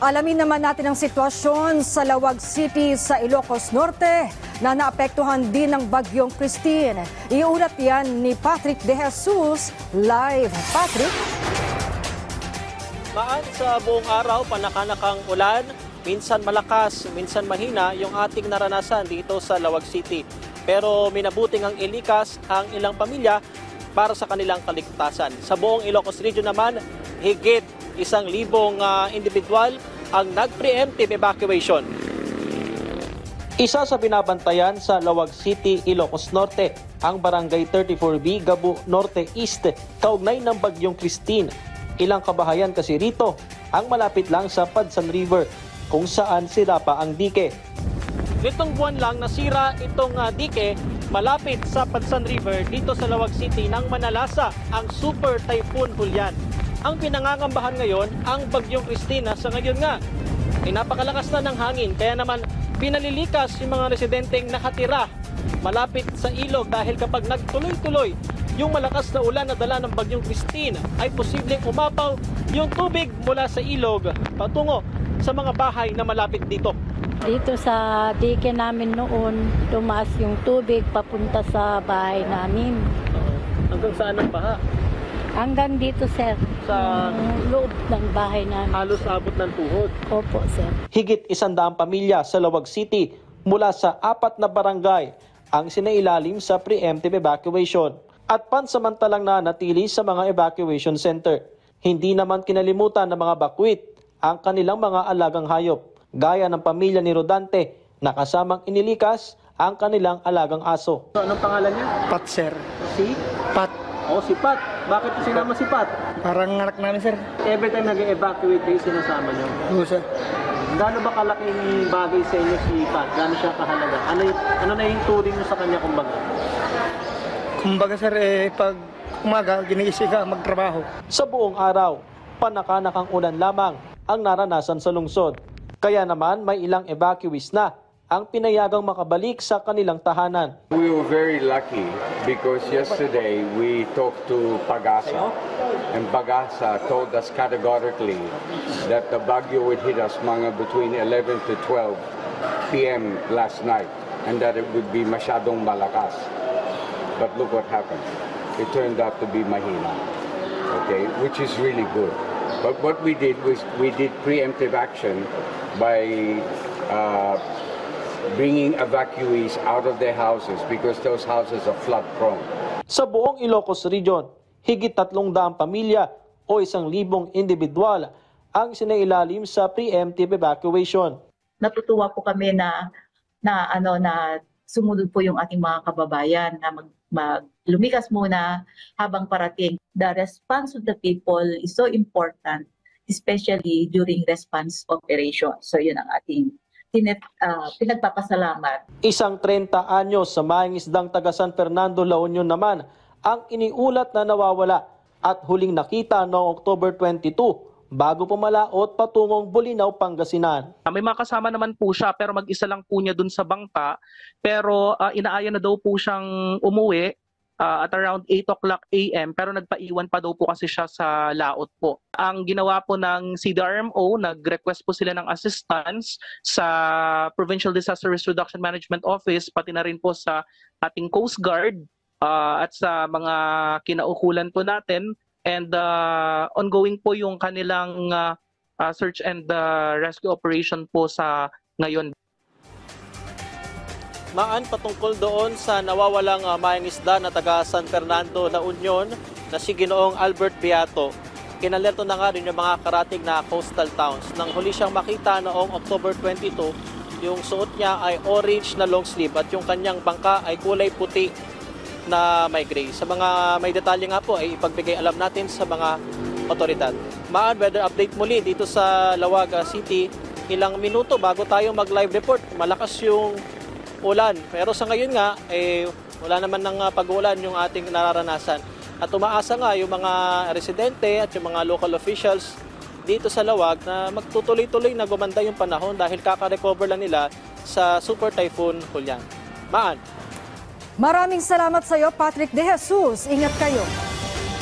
Alamin naman natin ang sitwasyon sa Lawag City sa Ilocos Norte na naapektuhan din ng bagyong Christine. Iulat yan ni Patrick De Jesus live. Patrick? Maan sa buong araw, panakanakang ulan, minsan malakas, minsan mahina yung ating naranasan dito sa Lawag City. Pero minabuting ang ilikas ang ilang pamilya para sa kanilang kaligtasan. Sa buong Ilocos Region naman, higit 1,000 individual ang nag-preemptive evacuation. Isa sa binabantayan sa Lawag City, Ilocos Norte, ang Barangay 34B, Gabu Norte East, kaugnay ng bagyong Christine. Ilang kabahayan kasi rito ang malapit lang sa Padsan River, kung saan sira pa ang dike. Nitong buwan lang nasira itong dike malapit sa Padsan River dito sa Lawag City nang manalasa ang Super Typhoon Julian. Ang pinangangambahan ngayon, ang bagyong Christina sa ngayon nga. Napakalakas na ng hangin, kaya naman pinalilikas yung mga residenteng nakatira malapit sa ilog dahil kapag nagtuloy-tuloy yung malakas na ulan na dala ng bagyong Christine ay posibleng umapaw yung tubig mula sa ilog patungo sa mga bahay na malapit dito. Dito sa dike namin noon, tumaas yung tubig papunta sa bahay namin. Hanggang saan ang baha? Hanggang dito, sir. Sa loob ng bahay namin. Halos abot ng tuhod. Opo, sir. Higit 100 pamilya sa Lawag City mula sa 4 na barangay ang sinailalim sa preemptive evacuation at pansamantalang nanatili sa mga evacuation center. Hindi naman kinalimutan ng mga bakwit ang kanilang mga alagang hayop, gaya ng pamilya ni Rodante na kasamang inilikas ang kanilang alagang aso. So, anong pangalan niya? Pat, sir. Si? Pat. Si Pat. Bakit sinama si Pat? Parang anak namin, sir. Every time nag-evacuate kayo, sinasama niyo? Oo, sir. Gaano ba kalaking bagay sa inyo si Pat? Gaano siya kahalaga? Ano na yung turing niyo sa kanya kumbaga? Kumbaga, sir, pag umaga, ginigising ka magtrabaho. Sa buong araw, panakanakang ulan lamang ang naranasan sa lungsod. Kaya naman may ilang evacuees na ang pinayagang makabalik sa kanilang tahanan. We were very lucky because yesterday we talked to Pagasa and Pagasa told us categorically that the bagyo would hit us mga between 11 to 12 p.m. last night and that it would be masyadong malakas. But look what happened. It turned out to be mahina, okay, which is really good. But what we did was we did preemptive action by bringing evacuees out of their houses because those houses are flood prone. Sa buong Ilocos Region, higit 300 pamilya o 1,000 individual ang sinailalim sa preemptive evacuation. Natutuwa po kami na sumunod po yung ating mga kababayan na lumikas muna habang parating. The response of the people is so important, especially during response operation. So yun ang ating pinagpapasalamat. Isang 30 anyos sa mangingisdang taga San Fernando, La Union naman ang iniulat na nawawala at huling nakita noong October 22 bago pumalaot patungong Bulinaw, Pangasinan. May mga kasama naman po siya pero mag-isa lang po niya dun sa bangka, pero inaaya na daw po siyang umuwi at around 8 o'clock a.m. pero nagpaiwan pa daw po kasi siya sa laot po. Ang ginawa po ng CDRMO, nag-request po sila ng assistance sa Provincial Disaster Risk Reduction Management Office, pati na rin po sa ating Coast Guard at sa mga kinaukulan po natin. And ongoing po yung kanilang search and rescue operation po sa ngayon. Maan patungkol doon sa nawawalang mangingisda na taga San Fernando, La Union na si Ginoong Albert Beato. Kinalerto na nga rin yung mga karatig na coastal towns. Nang huli siyang makita noong October 22, yung suot niya ay orange na long sleeve at yung kanyang bangka ay kulay puti na may gray. Sa mga may detalye nga po ay ipagbigay alam natin sa mga otoridad. Maan, weather update muli dito sa Lawag City. Ilang minuto bago tayo mag-live report, malakas yung ulan. Pero sa ngayon nga, wala naman ng pag-ulan yung ating nararanasan. At umaasa nga yung mga residente at yung mga local officials dito sa Lawag na magtutuloy-tuloy na gumanda yung panahon dahil kaka-recover lang nila sa Super Typhoon Julian. Maan. Maraming salamat sa iyo, Patrick De Jesus. Ingat kayo.